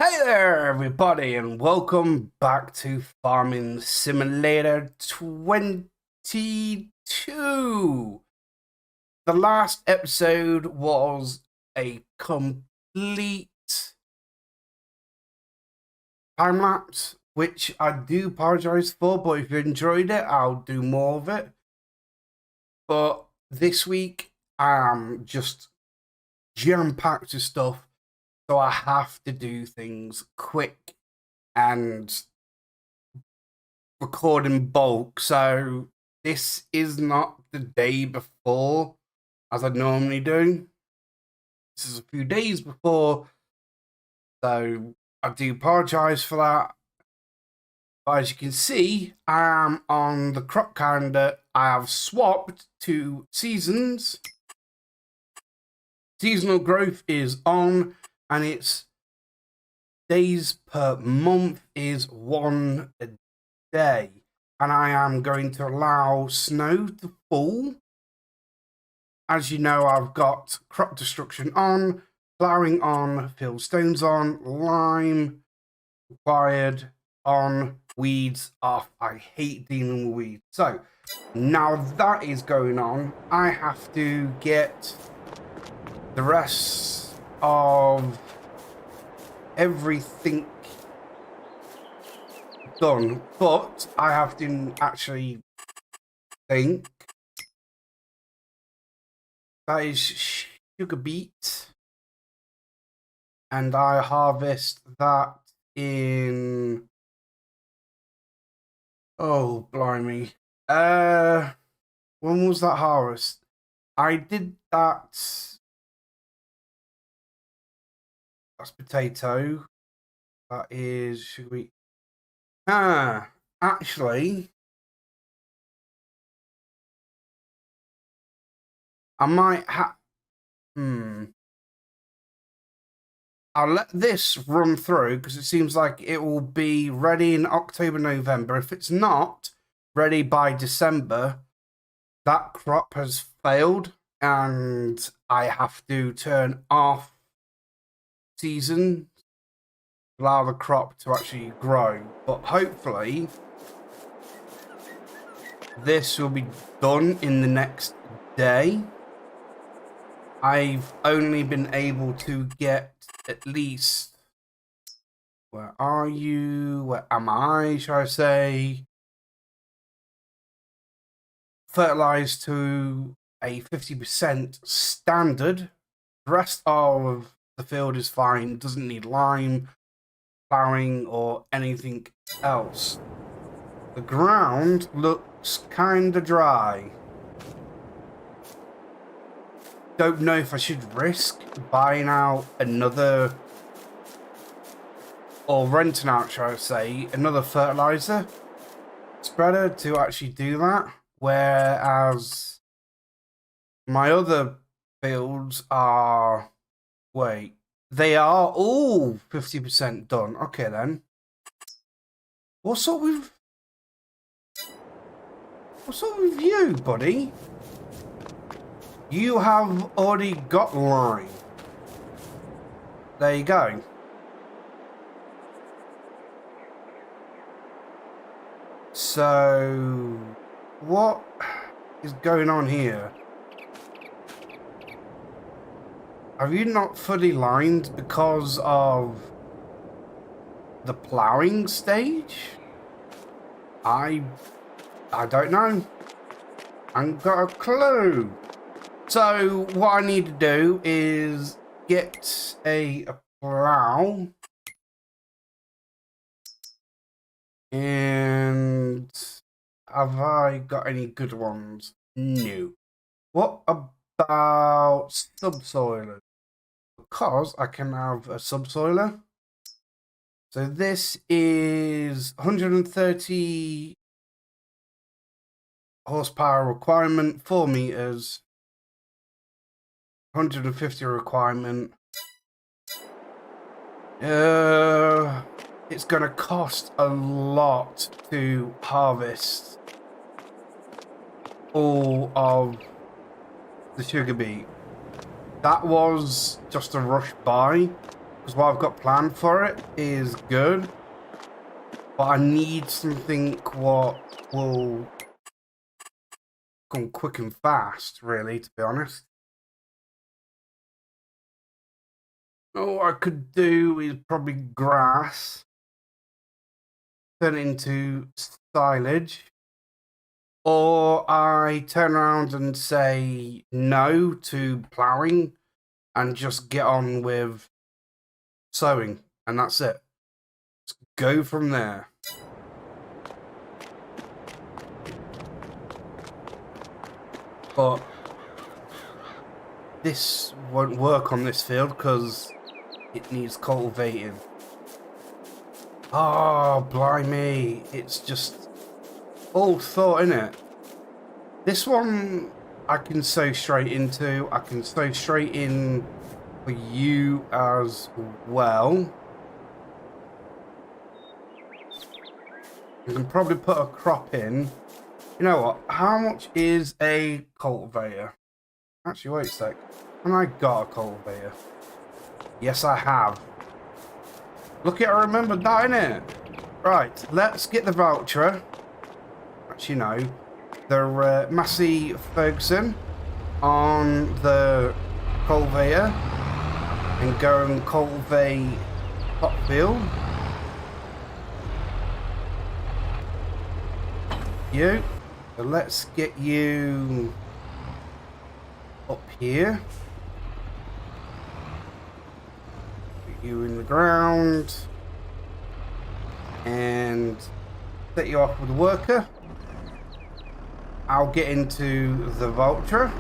Hey there, everybody, and welcome back to Farming Simulator 22. The last episode was a complete time lapse, which I do apologize for, but if you enjoyed it, I'll do more of it. But this week, I'm just jam-packed with stuff, so I have to do things quick and record in bulk. So this is not the day before as I normally do. This is a few days before. So I do apologize for that. But as you can see, I am on the crop calendar. I have swapped to seasons. Seasonal growth is on, and it's days per month is 1 a day, and I am going to allow snow to fall. As you know, I've got crop destruction on, ploughing on, field stones on, lime required on, weeds off. I hate dealing with weeds. So now that is going on, I have to get the rest of everything done, but I have to actually think. That is sugar beet, and I harvest that in, oh blimey, when was that harvest? I did that. That's potato. That is sugar beet. Actually, I might have. I'll let this run through because it seems like it will be ready in October, November. If it's not ready by December, that crop has failed and I have to turn off season, allow the crop to actually grow. But hopefully this will be done in the next day. I've only been able to get at least, where are you? Where am I, shall I say? Fertilized to a 50% standard. The rest of the field is fine, doesn't need lime, plowing, or anything else. The ground looks kinda dry. Don't know if I should risk buying out another, or renting out, shall I say, another fertilizer spreader to actually do that, whereas my other fields are, wait, they are all 50% done. Okay then. What's up with you, buddy? You have already got lime. There you go. So, what is going on here? Have you not fully lined because of the ploughing stage? I don't know. I ain't got a clue. So what I need to do is get a plow, and have I got any good ones? No. What about subsoilers? Because I can have a subsoiler. So this is 130 horsepower requirement, 4 meters. 150 requirement. It's gonna cost a lot to harvest all of the sugar beet. That was just a rush buy. because what I've got planned for it is good. But I need something what will come quick and fast, really, to be honest. All I could do is probably grass, turn it into silage, or I turn around and say no to ploughing and just get on with sowing, and that's it. Let's go from there. But this won't work on this field because it needs cultivating. Oh, blimey. It's just all thought, innit? This one I can sow straight into. I can sow straight in for you as well. You can probably put a crop in. You know what? How much is a cultivator? Actually, wait a sec. And I got a cultivator. Yes, I have. Look at, I remembered that, innit? Right, let's get the voucher. Actually, no. The Massey Ferguson on the cultivator and go and cultivate hot field. You. So let's get you up here. Put you in the ground and set you off with a worker. I'll get into the vulture.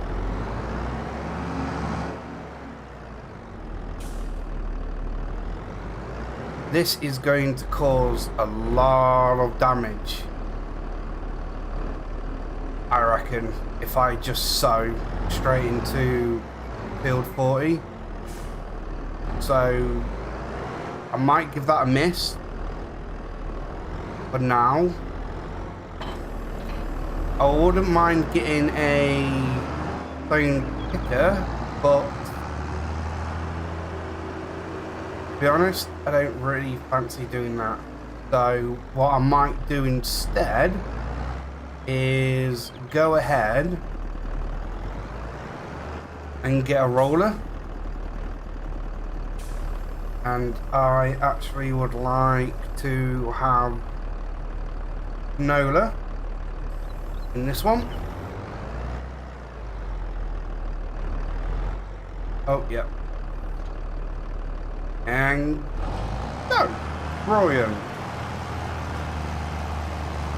This is going to cause a lot of damage, I reckon, if I just sow straight into field 40. So I might give that a miss for now. I wouldn't mind getting a stone picker, but to be honest, I don't really fancy doing that. So what I might do instead is go ahead and get a roller. And I actually would like to have Nola in this one. Oh, yeah. And no, brilliant.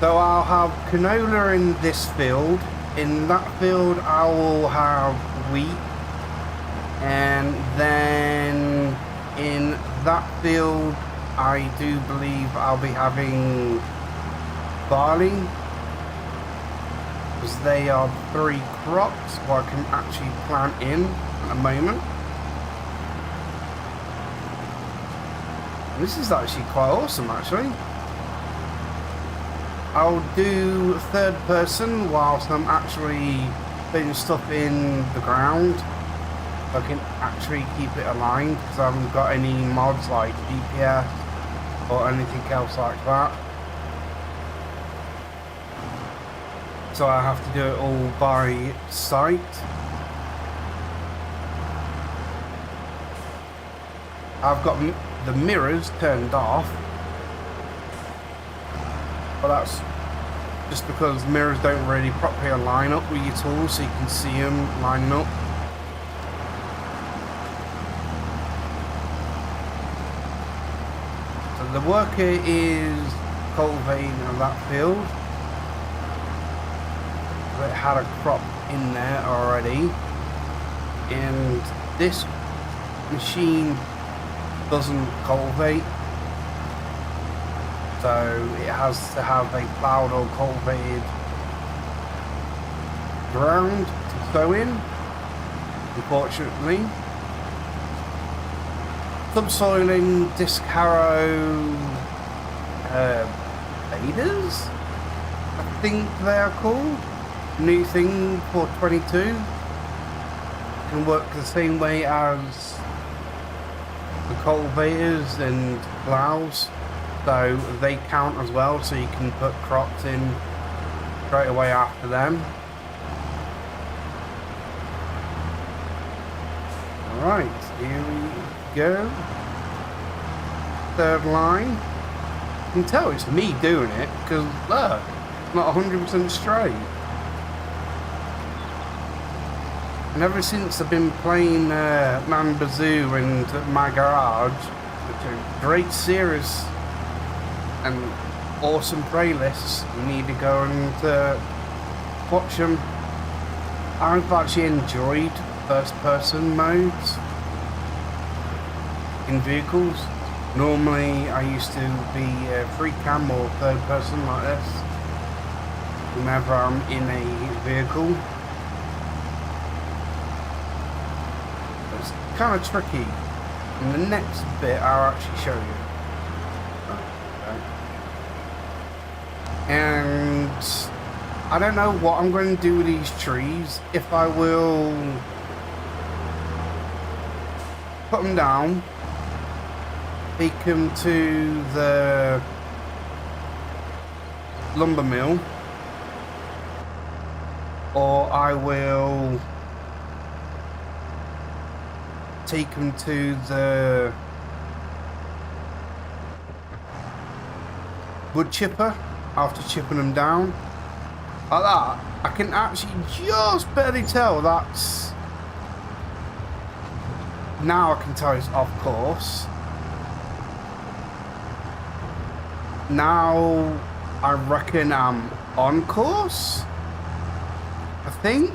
So I'll have canola in this field. In that field I will have wheat. And then in that field I do believe I'll be having barley, because they are 3 crops what I can actually plant in at the moment. This is actually quite awesome, actually. I'll do third person whilst I'm actually putting stuff in the ground. I can actually keep it aligned because I haven't got any mods like DPS or anything else like that. So I have to do it all by sight. I've got the mirrors turned off, but that's just because mirrors don't really properly line up with your tools, so you can see them lining up. So the worker is cultivating that field. It had a crop in there already, and this machine doesn't cultivate, so it has to have a ploughed or cultivated ground to sow in, unfortunately. Subsoiling disc harrow faders, I think they are called. New thing for 22. Can work the same way as the cultivators and plows, so they count as well, so you can put crops in straight away after them. Alright, here we go. Third line. You can tell it's me doing it because look, it's not 100% straight. And ever since I've been playing Man Bazoo and My Garage, which are great series and awesome playlists, you need to go and watch them. I've actually enjoyed first-person modes in vehicles. Normally, I used to be free cam or third-person like this whenever I'm in a vehicle. It's kind of tricky. In the next bit, I'll actually show you. And I don't know what I'm going to do with these trees. If I will put them down, take them to the lumber mill, or I will take them to the wood chipper after chipping them down. Like that, I can actually just barely tell that's... Now I can tell it's off course. Now I reckon I'm on course, I think.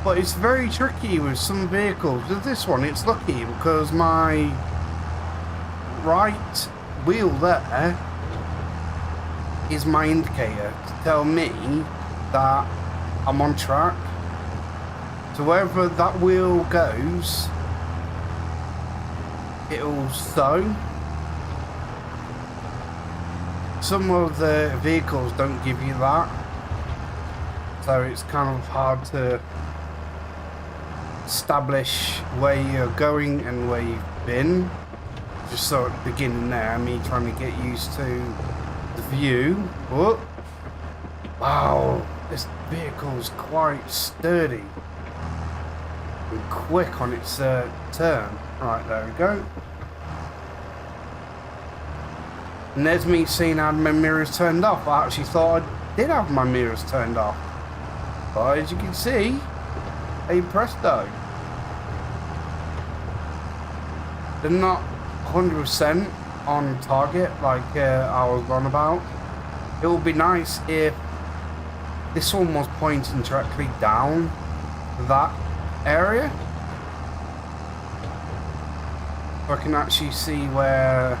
But it's very tricky with some vehicles. With this one, it's lucky because my right wheel there is my indicator to tell me that I'm on track. So wherever that wheel goes, it'll sow. Some of the vehicles don't give you that, so it's kind of hard to establish where you're going and where you've been. Just so at the beginning there, me trying to get used to the view. Whoop. Wow, this vehicle's quite sturdy and quick on its turn. Right, there we go. And there's me seeing I had my mirrors turned off. I actually thought I did have my mirrors turned off. But as you can see, hey presto. They're not 100% on target like I was on about. It would be nice if this one was pointing directly down that area. So I can actually see where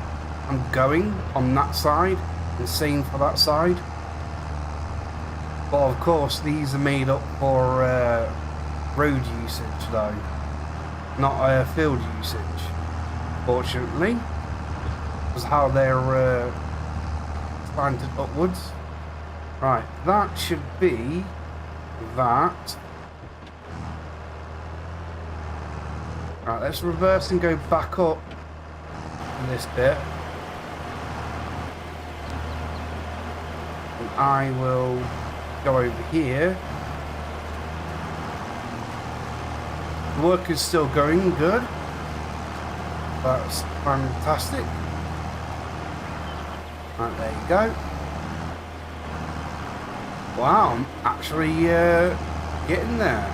I'm going on that side and same for that side. But of course these are made up for road usage though, not field usage, fortunately. That's how they're slanted upwards. Right, that should be that. Right, let's reverse and go back up in this bit. And I will go over here. The work is still going good. That's fantastic. Right, there you go. Wow, I'm actually getting there.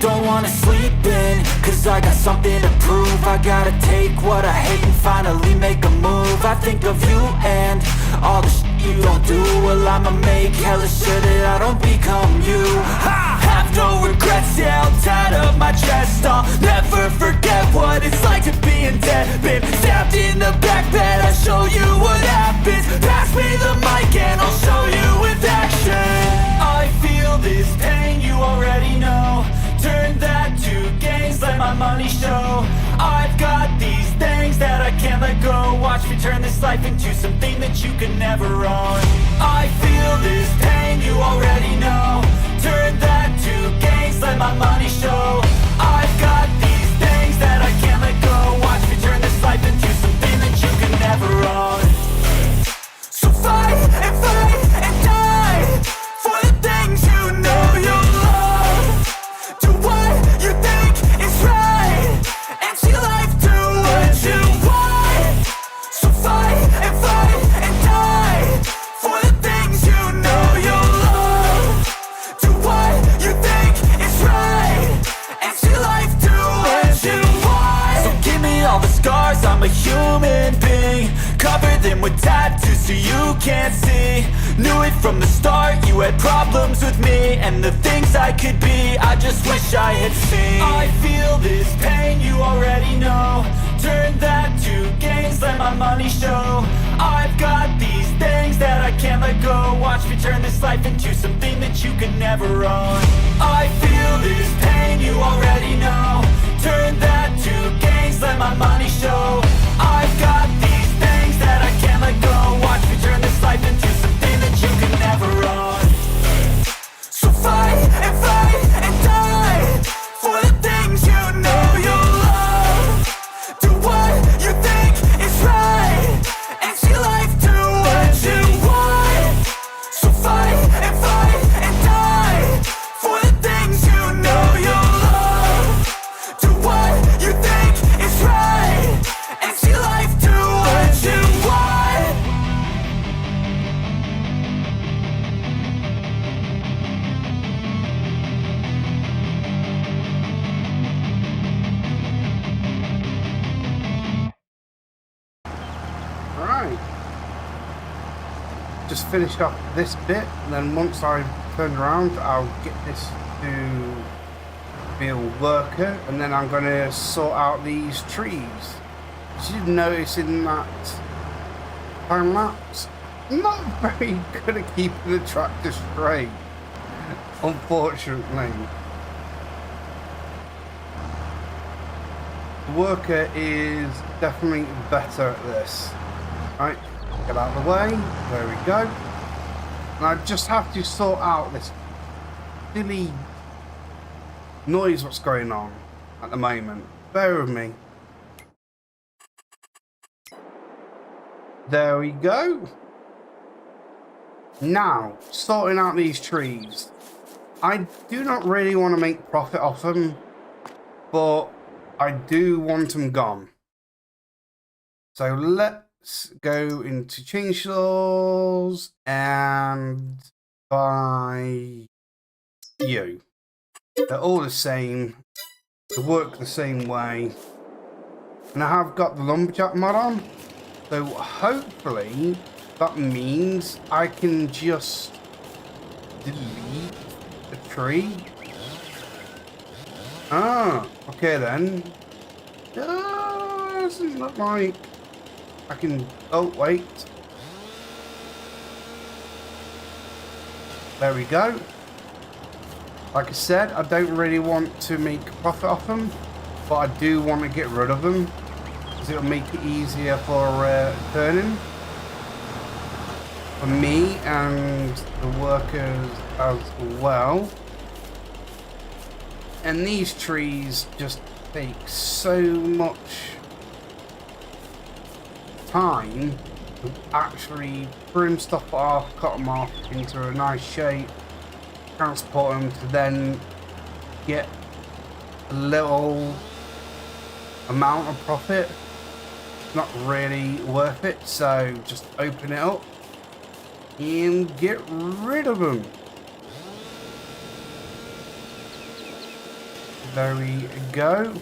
Don't wanna sleep in, cause I got something to prove. I gotta take what I hate and finally make a move. I think of you and all the shit you don't do. Well, I'ma make hella sure that I don't become you. I have no regrets, yeah, I'll tie up my chest. I'll never forget what it's like to be in debt. Been stabbed in the back bed, I'll show you what happens. Pass me the mic and I'll show you with action. I feel this pain, you already know. Turn that to gains, let my money show. I've got these me turn this life into something that you can never own. I feel this pain, you already know. Turn that to gains, let my money show. I've got these things that I can't let go. Watch me turn this life into something that you can never own. So fight and die for the things you know you love. Do what you think is right and see life do what you want. So fight and die for the things you know you love. Do what you think is right and see life do what you want. So give me all the scars, I'm a human being. Cover them with tattoos so you can't see. Knew it from the start, you had problems with me and the things I could be, I just wish I had seen. I feel this pain, you already know. Turn that to gains, let my money show. I've got these things that I can't let go. Watch me turn this life into something that you can never own. I feel this pain, you already know. Turn that to gains, let my money show. I've got these things that I can't let go. Watch me turn this life into something that you can never own. So fight and die for the things you know you love. Do what you think is right and see life do what you want. So fight and die for the things you know you love. Do what you think is right and see life do what you want. Right. Just finish off this bit, and then once I turn around, I'll get this to be a worker, and then I'm going to sort out these trees. As you notice in that time lapse, I'm not very good at keeping the tractor straight, unfortunately. The worker is definitely better at this. Right, get out of the way, there we go. And I just have to sort out this silly noise what's going on at the moment. Bear with me. There we go. Now, sorting out these trees. I do not really want to make profit off them, but I do want them gone. So let's go into chainsaws and buy you. They're all the same. They work the same way. And I have got the lumberjack mod on. So hopefully that means I can just delete the tree. Ah, okay then. Doesn't look like I can. Oh, wait. There we go. Like I said, I don't really want to make a profit off them, but I do want to get rid of them because it'll make it easier for turning for me and the workers as well. And these trees just take so much time to actually trim stuff off, cut them off into a nice shape, transport them to then get a little amount of profit. It's not really worth it, so just open it up and get rid of them. There we go.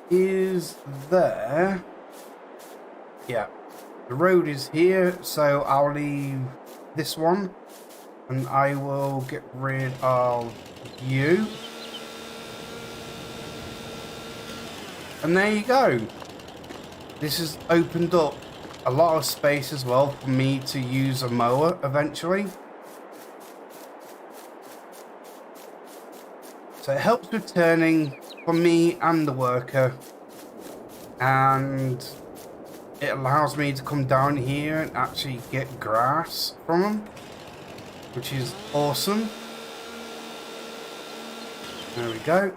Is there? Yeah. The road is here, so I'll leave this one and I will get rid of you. And there you go. This has opened up a lot of space as well for me to use a mower eventually. So it helps with turning for me and the worker. and it allows me to come down here and actually get grass from them, which is awesome. There we go.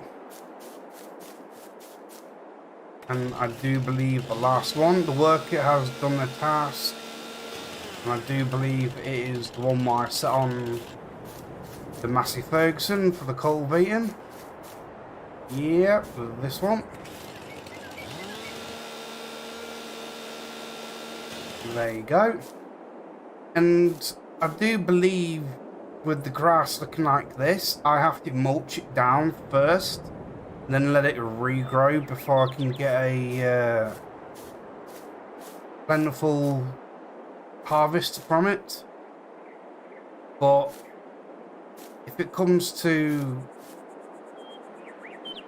And I do believe the last one, the worker has done the task. And I do believe it is the one where I set on the Massey Ferguson for the cultivating. Yep, this one. There you go. And I do believe with the grass looking like this, I have to mulch it down first, and then let it regrow before I can get a plentiful harvest from it. But if it comes to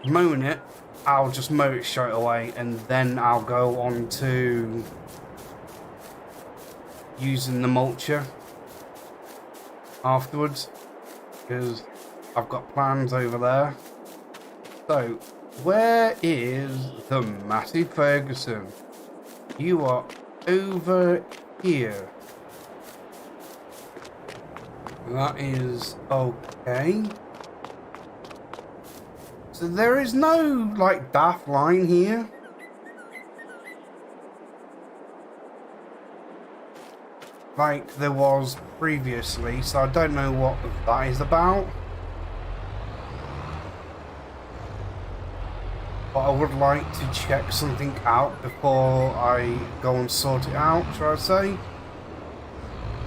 mowing it, I'll just mow it straight away, and then I'll go on to using the mulcher afterwards, because I've got plans over there. So, where is the Massey Ferguson? You are over here. That is okay. So there is no, like, daft line here. Like there was previously, so I don't know what that is about. But I would like to check something out before I go and sort it out, shall I say.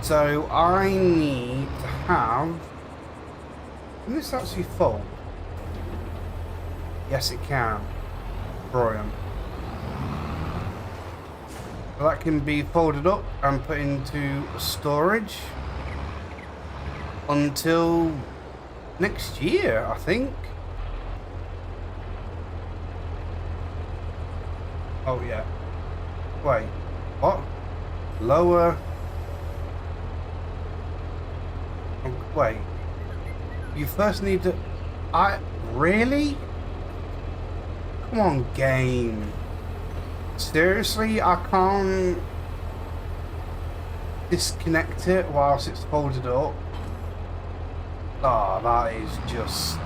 So I need to have... Can this actually fold? Yes, it can. Brilliant. So that can be folded up and put into storage until next year, I think. Oh yeah. Wait, what? Lower. Oh, wait. You first need to... Really? Come on, game. Seriously, I can't disconnect it whilst it's folded up. Oh, that is just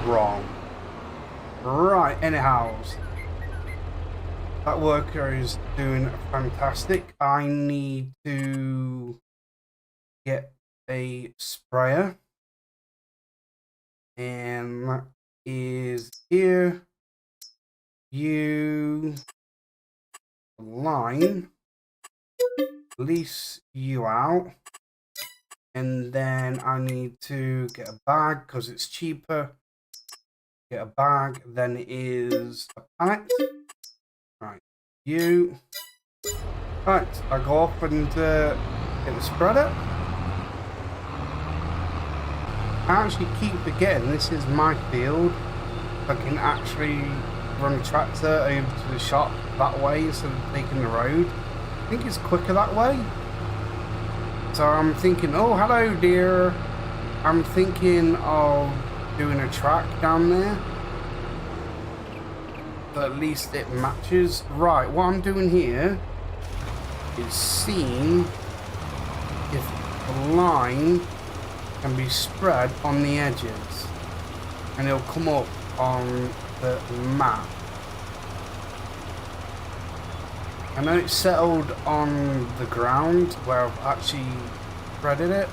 wrong. Right, anyhow. That worker is doing fantastic. I need to get a sprayer. And that is here. You line. Lease you out. And then I need to get a bag because it's cheaper. Get a bag. Then it is a pallet. Right, you. Right, I go off and get the spreader. I actually keep forgetting this is my field. I can actually run a tractor over to the shop that way instead of taking the road. I think it's quicker that way. So I'm thinking, oh, hello, dear. I'm thinking of doing a track down there. But at least it matches. Right, what I'm doing here is seeing if the line can be spread on the edges. And it'll come up on the map. I know it's settled on the ground where I've actually threaded it,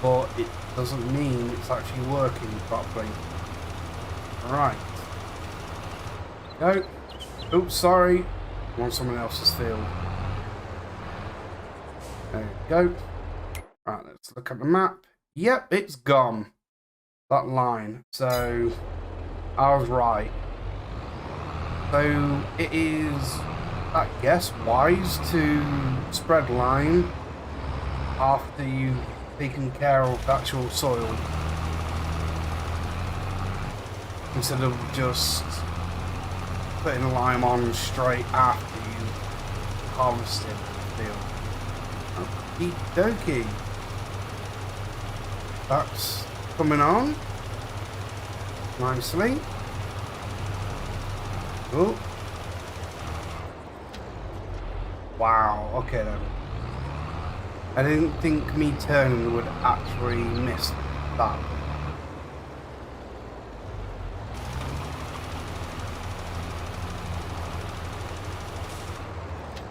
but it doesn't mean it's actually working properly. Right. Go. Oops, sorry. I'm on someone else's field. There we go. Right, let's look at the map. Yep, it's gone. That line. So, I was right. So, it is, I guess, wise to spread line after you've taken care of the actual soil. Instead of just putting lime on straight after you harvested the field. Okie dokie. That's coming on nicely. Oh, Wow, okay then. I didn't think me turning would actually miss that.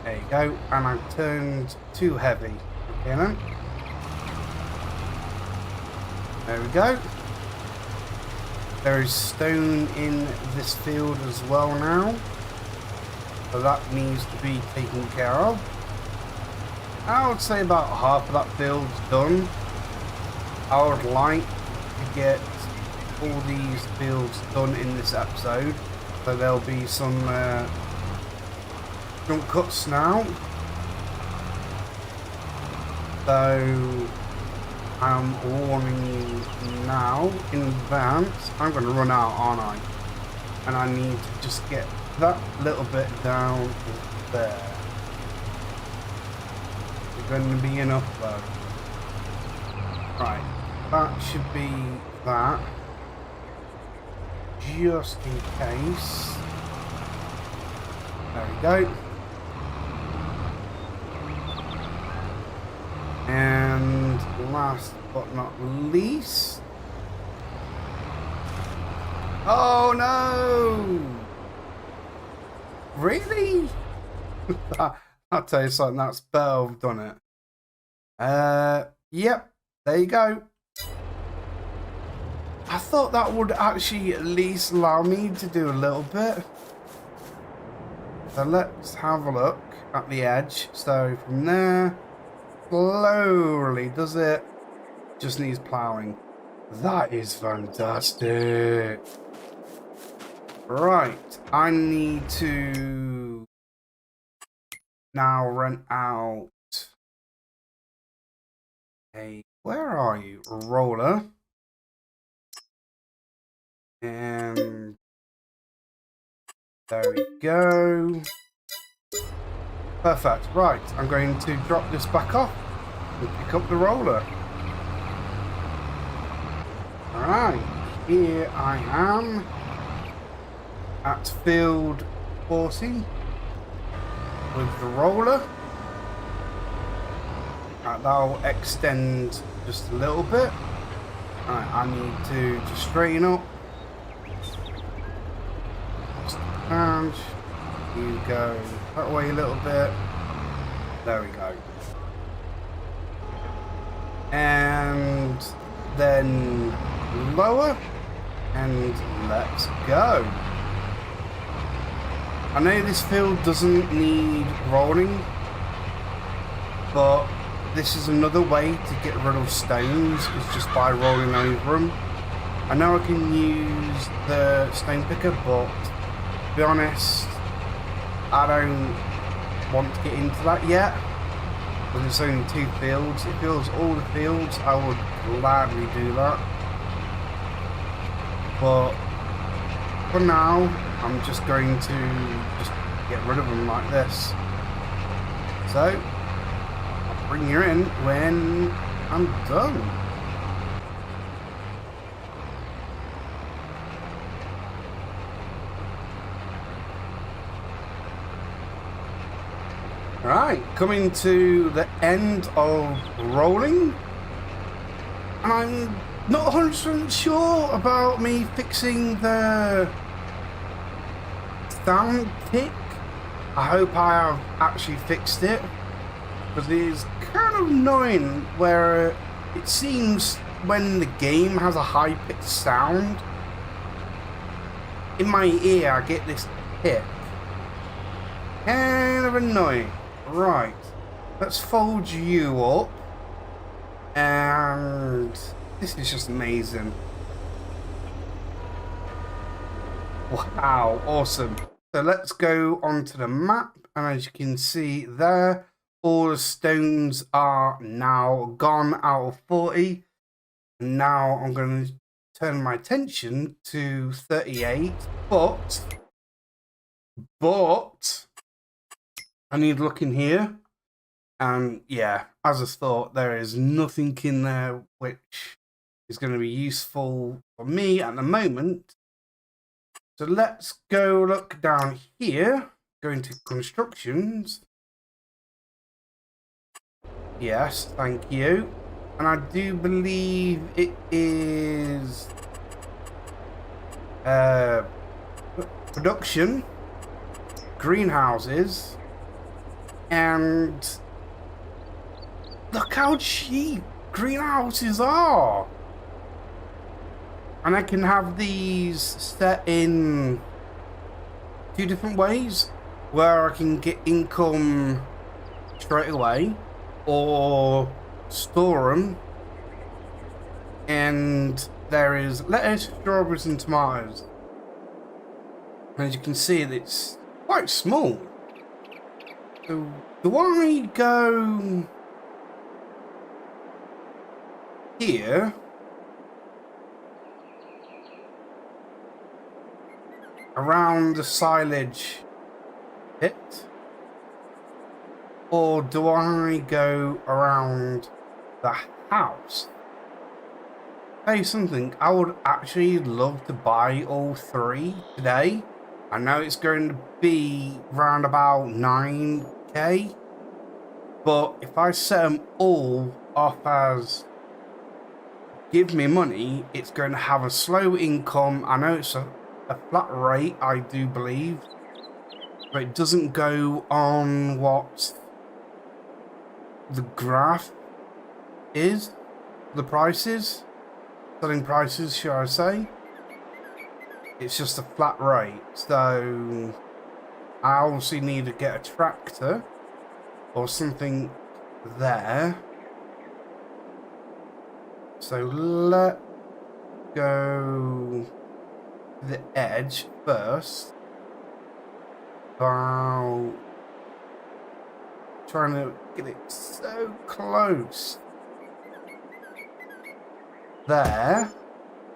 There you go, and I turned too heavy. Okay then. There we go. There is stone in this field as well now. So that needs to be taken care of. I would say about half of that field's done. I would like to get all these fields done in this episode. So there'll be some jump cuts now. So I'm warning you now in advance. I'm going to run out, aren't I? And I need to just get that little bit down there. It's going to be enough though. Right, that should be that. Just in case. There we go. And last but not least. Oh no! Really? I'll tell you something, that's better. I've done it. Yep, there you go. I thought that would actually at least allow me to do a little bit. So let's have a look at the edge. So from there, slowly does it. Just needs plowing. That is fantastic. Right, I need to now rent out a, where are you? Roller. And there we go. Perfect. Right, I'm going to drop this back off and pick up the roller. Alright, here I am at field 40 with the roller. That'll extend just a little bit. Alright, I need to just straighten up. And you go that way a little bit. There we go. And then lower. And let's go. I know this field doesn't need rolling, but this is another way to get rid of stones, is just by rolling over them. I know I can use the stone picker, but to be honest, I don't want to get into that yet. But there's only 2 fields. If it was all the fields, I would gladly do that. But for now, I'm just going to just get rid of them like this. So I'll bring you in when I'm done. Right, coming to the end of rolling, and I'm not 100% sure about me fixing the sound tick. I hope I have actually fixed it, because it is kind of annoying where it seems when the game has a high-pitched sound, in my ear I get this hit. Kind of annoying. Right, let's fold you up, and this is just amazing. Wow, awesome. So let's go onto the map, and as you can see there, all the stones are now gone out of 40. And now I'm going to turn my attention to 38, but I need to look in here, and yeah, as I thought, there is nothing in there which is going to be useful for me at the moment. So let's go look down here, go into constructions, Yes, thank you. And I do believe it is production, greenhouses, and look how cheap greenhouses are. And I can have these set in 2 different ways, where I can get income straight away or store them. And there is lettuce, strawberries and tomatoes. And as you can see, it's quite small. So do I go here around the silage pit, or do I go around the house? Tell you something, I would actually love to buy all 3 today. I know it's going to be around about 9k, but if I set them all off as give me money, it's going to have a slow income. I know it's a flat rate, I do believe, but it doesn't go on what the graph is, the prices, selling prices, should I say. It's just a flat rate, so I obviously need to get a tractor or something there. So let's go to the edge first. About trying to get it so close. There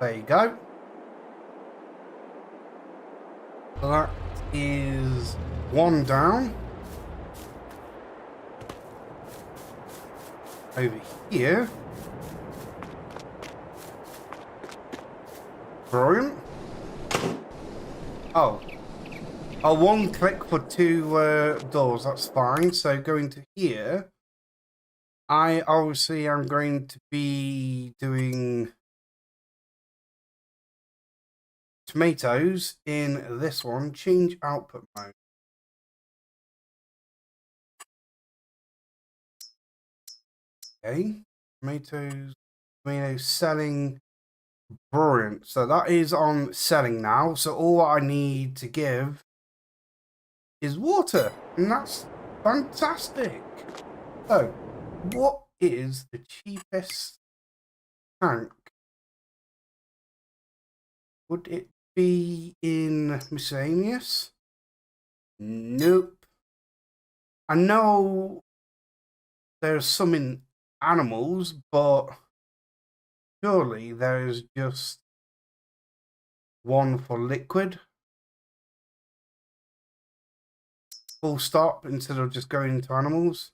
you go. That is 1 down. Over here. Brilliant. Oh, 1 click for 2 doors, that's fine. So going to here, I obviously am going to be doing tomatoes in this one. Change output mode. Okay, tomatoes selling. Brilliant. So that is on selling now. So all I need to give is water, and that's fantastic. So what is the cheapest tank? Would it be in miscellaneous? Nope. I know there's some in animals, but surely there's just one for liquid. Full stop, instead of just going into animals.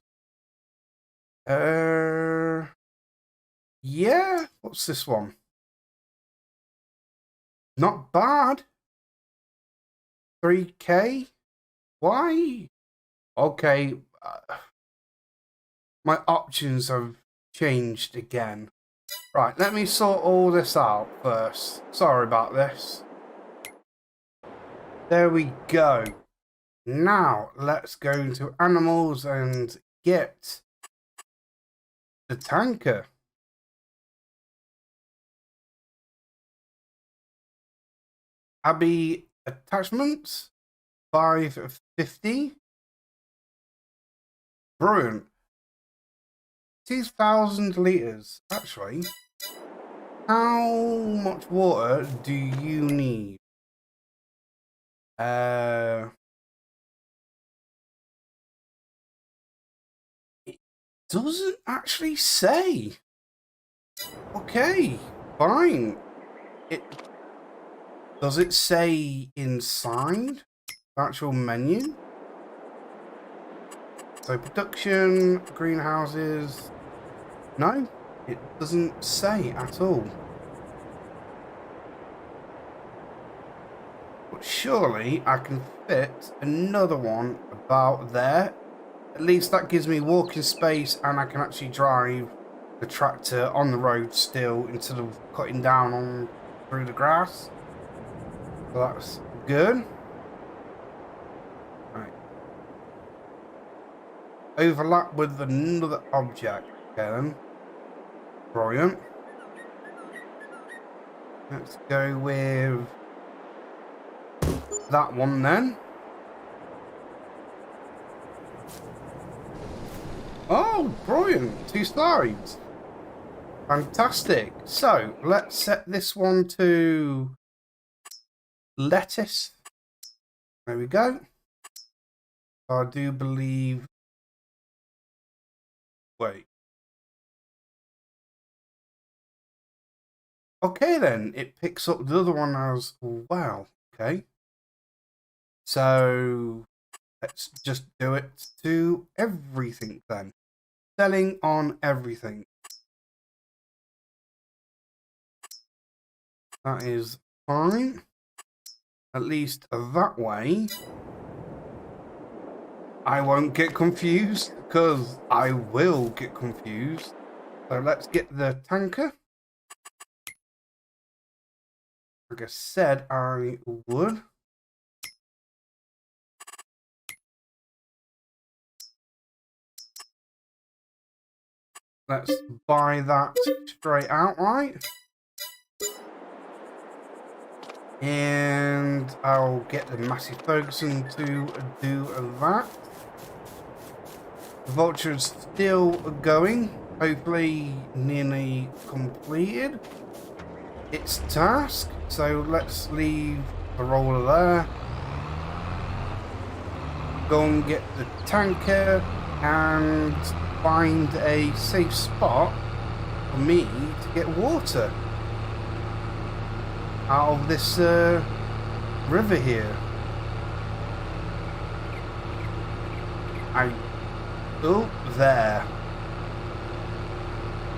Yeah, what's this one? Not bad. 3k? Why? Okay. My options have changed again. Right, let me sort all this out first. Sorry about this. There we go. Now, let's go into animals and get the tanker. Abby attachments, 550. Brilliant. 2,000 litres. Actually, how much water do you need? It doesn't actually say. Okay, fine. Does it say inside the actual menu? So production, greenhouses. No, it doesn't say at all. But surely I can fit another one about there. At least that gives me walking space and I can actually drive the tractor on the road still instead of cutting down on through the grass. So that's good. Right. Overlap with another object. Okay then. Brilliant. Let's go with that one then. Oh, brilliant. 2 slides. Fantastic. So, let's set this one to lettuce. There we go. I do believe... Wait. Okay then, it picks up the other one as well. Okay. So, let's just do it to everything then. Selling on everything. That is fine. At least that way I won't get confused, because I will get confused. So let's get the tanker. Like I said, I would. Let's buy that straight outright. And I'll get the Massey Ferguson to do that. The Vulture's still going. Hopefully nearly completed its task. So let's leave the roller there. Go and get the tanker and find a safe spot for me to get water out of this river here. Oh, there.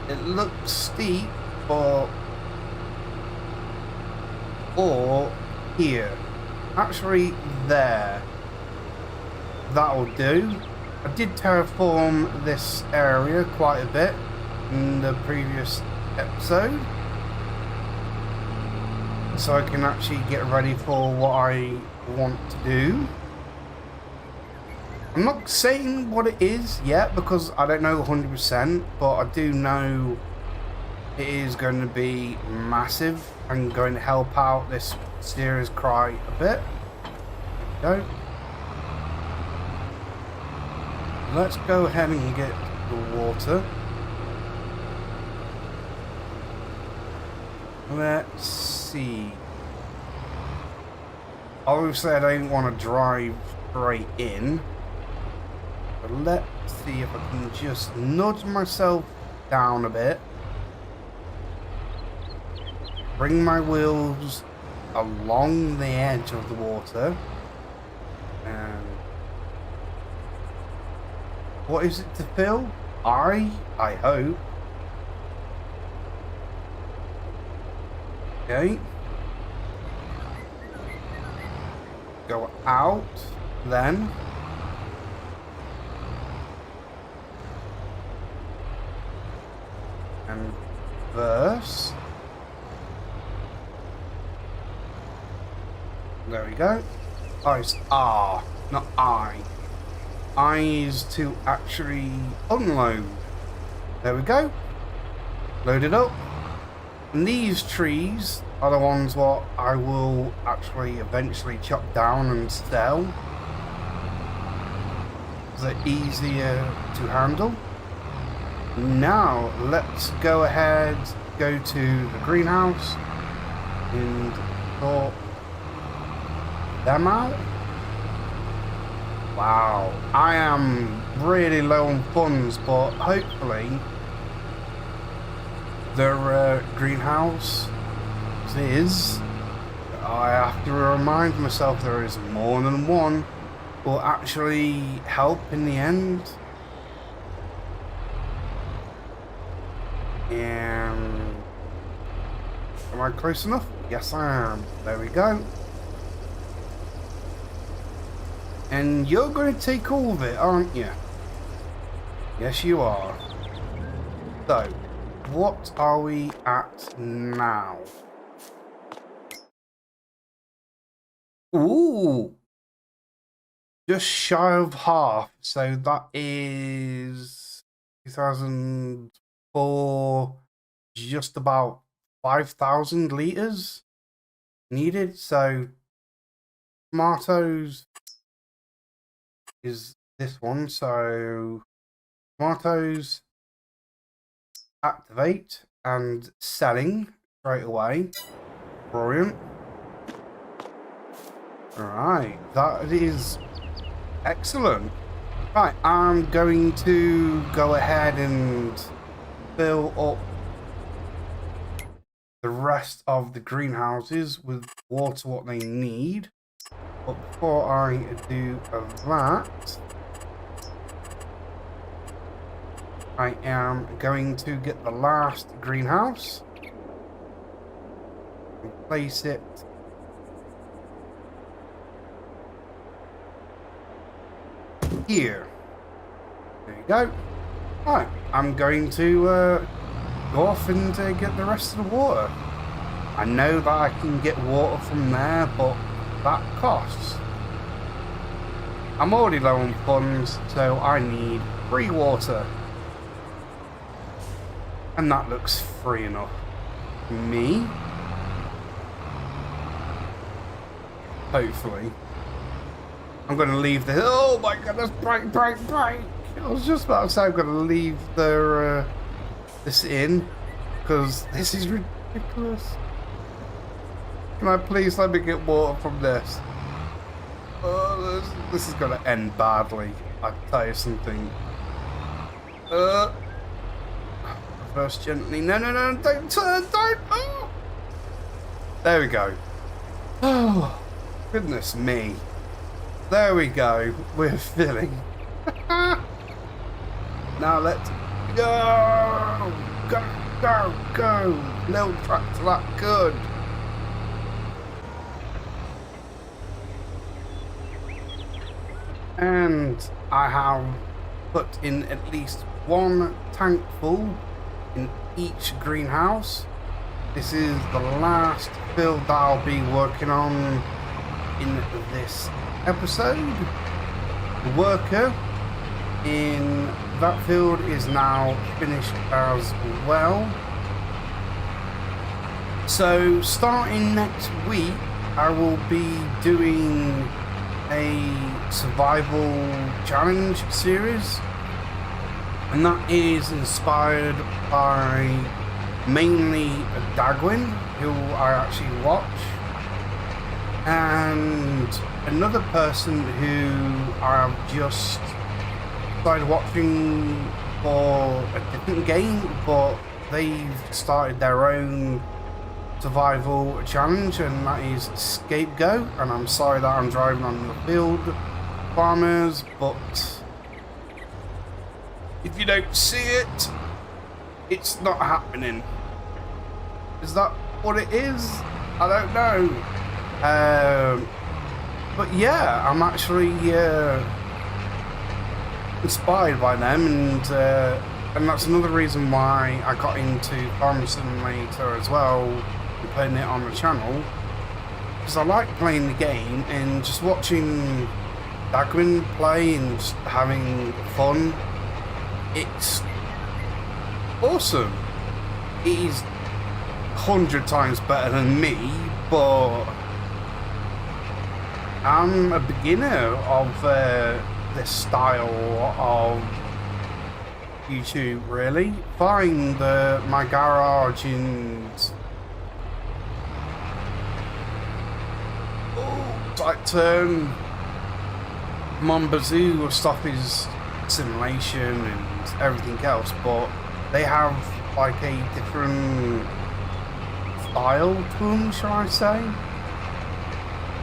It looks steep, but... Or here. Actually, there. That'll do. I did terraform this area quite a bit in the previous episode, so I can actually get ready for what I want to do. I'm not saying what it is yet because I don't know 100%, but I do know it is going to be massive and going to help out this serious cry a bit. There we go. Let's go ahead and get the water. Let's see. Obviously, I don't want to drive straight in. But let's see if I can just nudge myself down a bit. Bring my wheels along the edge of the water. And what is it to fill? I hope. Okay. Go out, then. And verse. There we go. Oh, it's R, not I. I is to actually unload. There we go. Load it up. And these trees are the ones what I will actually eventually chop down and sell. They're easier to handle. Now let's go ahead, go to the greenhouse and sort them out. Wow, I am really low on funds, but hopefully their greenhouse is, I have to remind myself there is more than one, will actually help in the end. And am I close enough? Yes, I am. There we go. And you're going to take all of it, aren't you? Yes, you are. So, what are we at now? Ooh! Just shy of half. So that is 2004, just about 5,000 litres needed. So, tomatoes is this one. So, tomatoes activate and selling straight away. Brilliant. Alright, that is excellent. Right, I'm going to go ahead and fill up the rest of the greenhouses with water what they need. But before I do that, I am going to get the last greenhouse and place it here. There you go. Right, I'm going to go off and get the rest of the water. I know that I can get water from there, but that costs. I'm already low on funds, so I need free water. And that looks free enough. Me? Hopefully. I'm going to leave the... Oh my goodness, break. I was just about to say I'm going to leave the, this in, because this is ridiculous. Can I please let me get water from this? Oh, this is going to end badly. I tell you something. Reverse gently. No, don't turn, don't. Oh. There we go. Oh, goodness me. There we go. We're filling. Now let's go. Go. Little tractor, that good. And I have put in at least one tank full in each greenhouse. This is the last build that I'll be working on in this episode. The worker in that field is now finished as well. So starting next week, I will be doing a survival challenge series, and that is inspired by mainly Dagwin, who I actually watch, and another person who I have just started watching for a different game, but they've started their own survival challenge, and that is Scapegoat. And I'm sorry that I'm driving on the field, farmers, but if you don't see it, it's not happening. Is that what it is? I don't know. But yeah, I'm actually inspired by them, and that's another reason why I got into Farming Simulator as well, and playing it on the channel, because I like playing the game and just watching Dagwin play and just having fun. It's awesome. He's 100 times better than me, but I'm a beginner of this style of YouTube, really. Find my garage and tight turn. Mombazoo stuff is simulation and everything else, but they have like a different style to them, shall I say.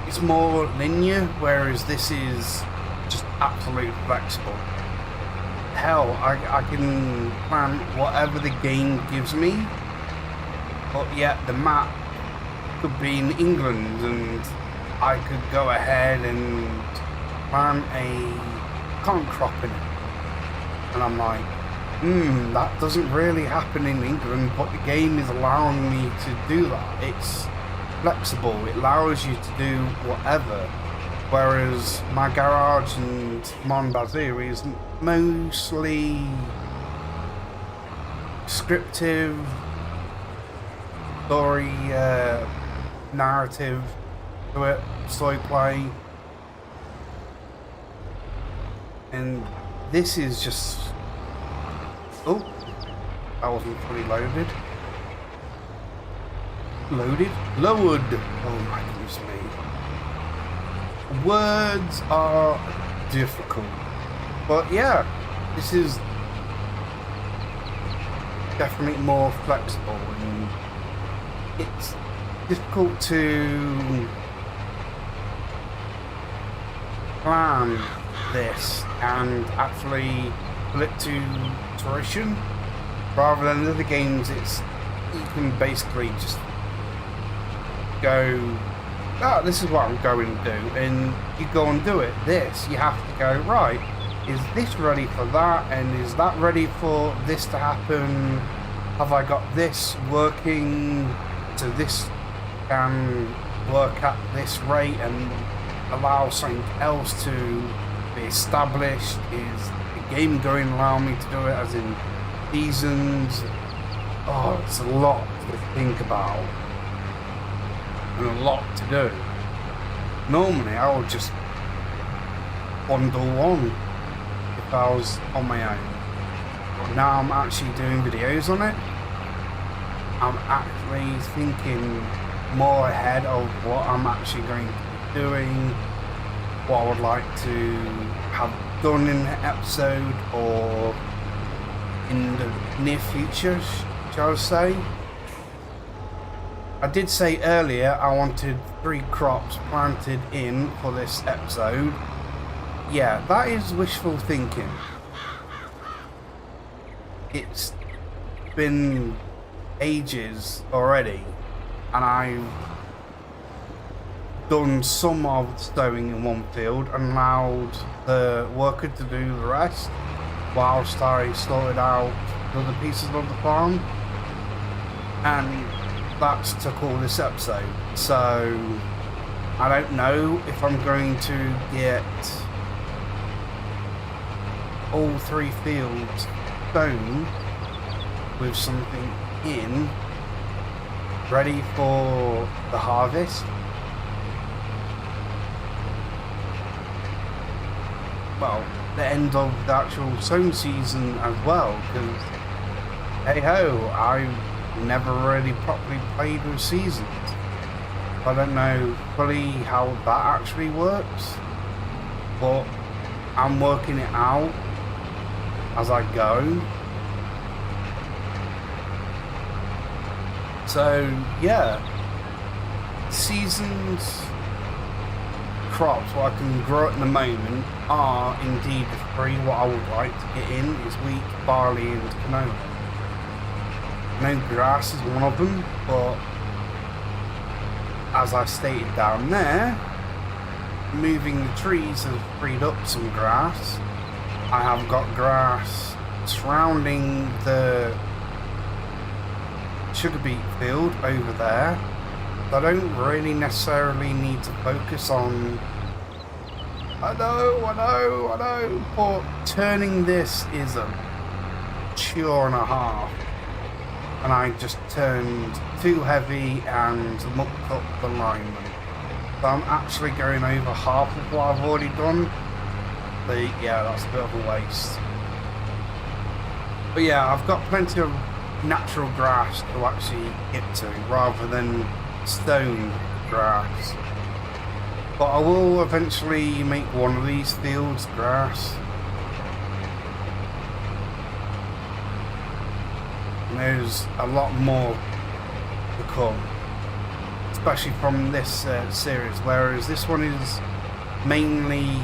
It's more linear, whereas this is just absolutely flexible. Hell, I can plan whatever the game gives me, but yet the map could be in England, and I could go ahead and plan a corn crop in it. And I'm like, that doesn't really happen in England, but the game is allowing me to do that. It's flexible, it allows you to do whatever. Whereas my garage and Monbazir is mostly descriptive, story, narrative to it, story play. And this is just... Oh, that wasn't fully loaded. Lowered. Oh my goodness me. Words are difficult. But yeah, this is definitely more flexible, and it's difficult to plan this and actually put it to fruition. Rather than other games, you can basically just go, oh, this is what I'm going to do, and you go and do it. This, you have to go, right, is this ready for that, and is that ready for this to happen? Have I got this working so this can work at this rate and allow something else to be established? Is the game going to allow me to do it, as in seasons? Oh, it's a lot to think about and a lot to do. Normally I would just bundle one if I was on my own, but now I'm actually doing videos on it. I'm actually thinking more ahead of what I'm actually going to be doing, what I would like to have done in the episode or in the near future, shall I say. I did say earlier I wanted 3 crops planted in for this episode. Yeah, that is wishful thinking. It's been ages already, and I've done some of the sowing in one field and allowed the worker to do the rest whilst I sorted out the other pieces of the farm. And that's took all this episode, so I don't know if I'm going to get all 3 fields sown with something in ready for the harvest. Well, the end of the actual sown season as well, because hey ho, I've never really properly played with seasons. I don't know fully how that actually works, but I'm working it out as I go. So yeah, seasons crops what I can grow at the moment are indeed the 3 what I would like to get in is wheat, barley and canola. No grass is one of them, but as I stated down there, moving the trees has freed up some grass. I have got grass surrounding the sugar beet field over there. I don't really necessarily need to focus on, I know, but turning this is a chore and a half. And I just turned too heavy and mucked up the alignment. So I'm actually going over half of what I've already done. But yeah, that's a bit of a waste. But yeah, I've got plenty of natural grass to actually get to, rather than stone grass. But I will eventually make one of these fields grass. And there's a lot more to come, especially from this series, whereas this one is mainly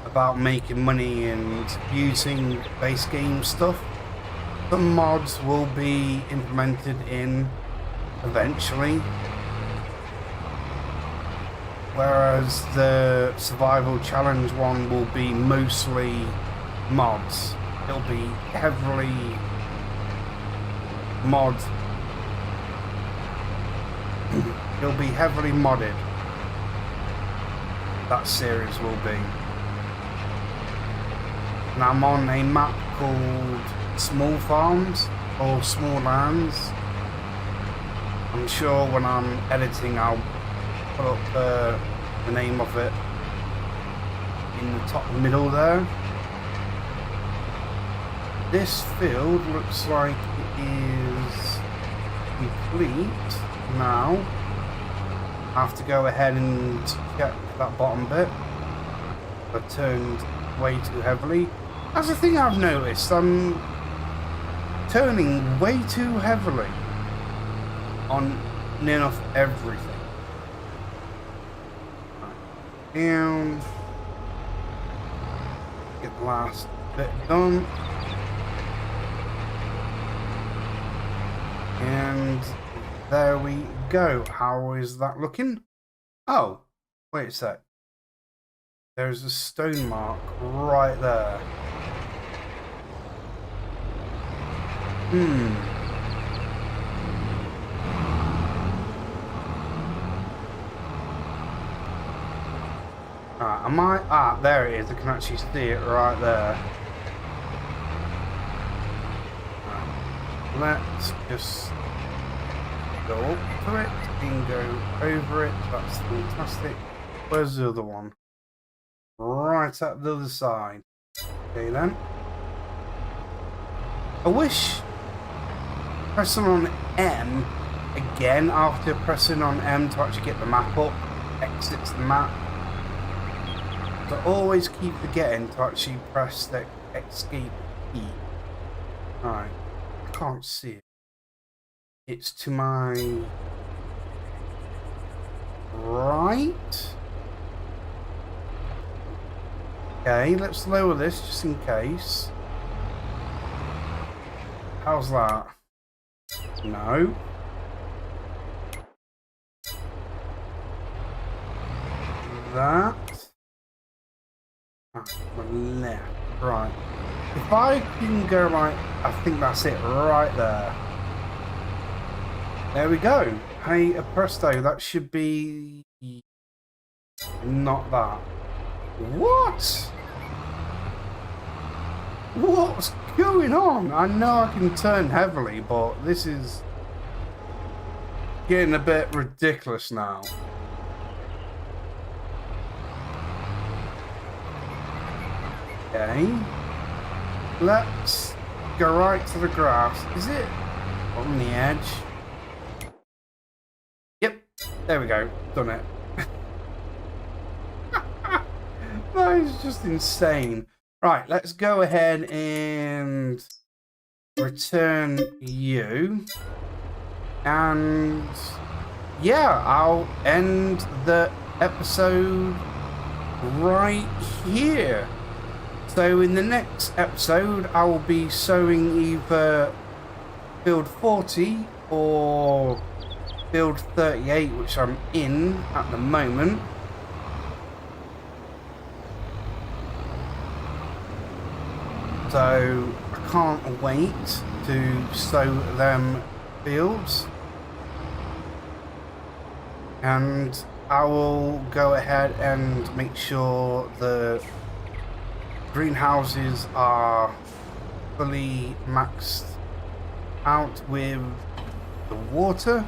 about making money and using base game stuff. Some mods will be implemented in eventually, whereas the survival challenge one will be mostly mods. it'll be heavily it'll be heavily modded. That series will be. And I'm on a map called Small Farms or Small Lands. I'm sure when I'm editing I'll put up the name of it in the top middle there. This field looks like it is complete now. I have to go ahead and check that bottom bit. I turned way too heavily. That's the thing I've noticed. I'm turning way too heavily on near enough everything. Down. Get the last bit done. And there we go. How is that looking? Oh, wait a sec. There's a stone mark right there. Am I? Ah, there it is. I can actually see it right there. Let's just go up to it and go over it. That's fantastic. Where's the other one? Right at the other side. Okay then. I wish pressing on M again after pressing on M to actually get the map up exits the map. I always keep forgetting to actually press the escape key. Alright. Can't see it. It's to my right. Okay, let's lower this just in case. How's that? No. That. Left. Right. If I can go like, I think that's it right there. There we go. Hey, presto, that should be not that. What? What's going on? I know I can turn heavily, but this is getting a bit ridiculous now. Okay. Let's go right to the grass. Is it on the edge? Yep. There we go. Done it. That is just insane. Right, let's go ahead and return you. And yeah, I'll end the episode right here. So in the next episode, I will be sowing either field 40 or field 38, which I'm in at the moment. So I can't wait to sow them fields. And I will go ahead and make sure the greenhouses are fully maxed out with the water.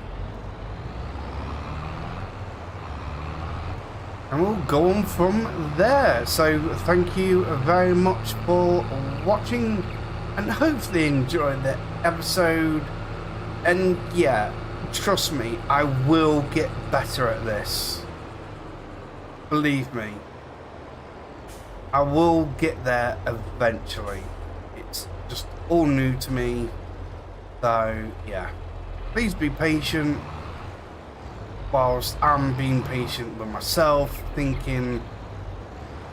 And we'll go on from there. So thank you very much for watching and hopefully enjoyed the episode. And yeah, trust me, I will get better at this. Believe me. I will get there eventually. It's just all new to me. So yeah, please be patient whilst I'm being patient with myself, thinking,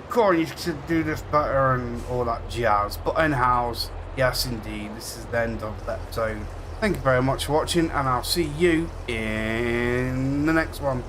Corey, you should do this better and all that jazz. But anyhow, yes indeed, this is the end of the episode. Thank you very much for watching, and I'll see you in the next one.